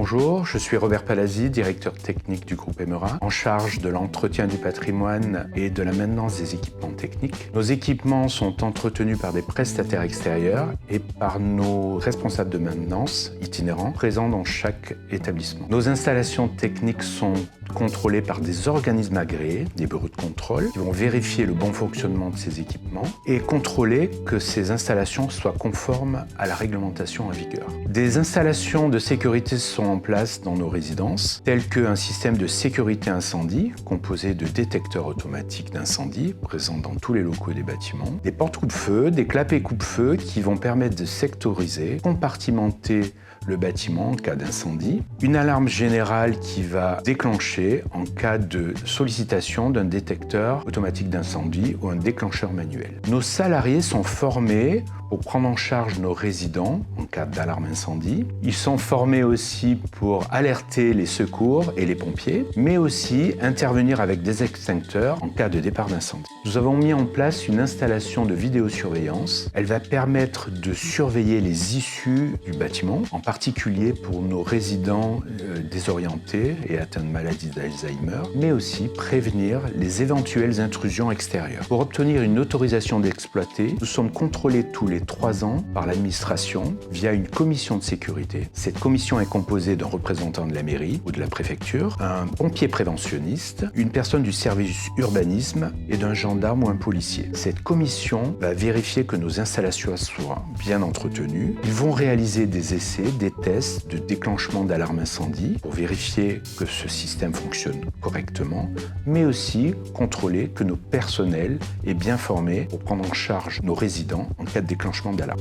Bonjour, je suis Robert Palazzi, directeur technique du groupe Emera, en charge de l'entretien du patrimoine et de la maintenance des équipements techniques. Nos équipements sont entretenus par des prestataires extérieurs et par nos responsables de maintenance itinérants présents dans chaque établissement. Nos installations techniques sont contrôlées par des organismes agréés, des bureaux de contrôle, qui vont vérifier le bon fonctionnement de ces équipements et contrôler que ces installations soient conformes à la réglementation en vigueur. Des installations de sécurité sont en place dans nos résidences, telles qu'un système de sécurité incendie composé de détecteurs automatiques d'incendie présents dans tous les locaux des bâtiments, des portes coupe-feu, des clapets coupe-feu qui vont permettre de sectoriser, compartimenter le bâtiment en cas d'incendie, une alarme générale qui va déclencher en cas de sollicitation d'un détecteur automatique d'incendie ou un déclencheur manuel. Nos salariés sont formés pour prendre en charge nos résidents en cas d'alarme incendie. Ils sont formés aussi pour alerter les secours et les pompiers, mais aussi intervenir avec des extincteurs en cas de départ d'incendie. Nous avons mis en place une installation de vidéosurveillance. Elle va permettre de surveiller les issues du bâtiment, en particulier pour nos résidents désorientés et atteints de maladie d'Alzheimer, mais aussi prévenir les éventuelles intrusions extérieures. Pour obtenir une autorisation d'exploiter, nous sommes contrôlés tous les 3 ans par l'administration via une commission de sécurité. Cette commission est composée d'un représentant de la mairie ou de la préfecture, un pompier préventionniste, une personne du service urbanisme et d'un gendarme ou un policier. Cette commission va vérifier que nos installations soient bien entretenues. Ils vont réaliser des essais, des tests de déclenchement d'alarme incendie pour vérifier que ce système fonctionne correctement, mais aussi contrôler que nos personnels est bien formés pour prendre en charge nos résidents en cas de déclenchement d'alarme.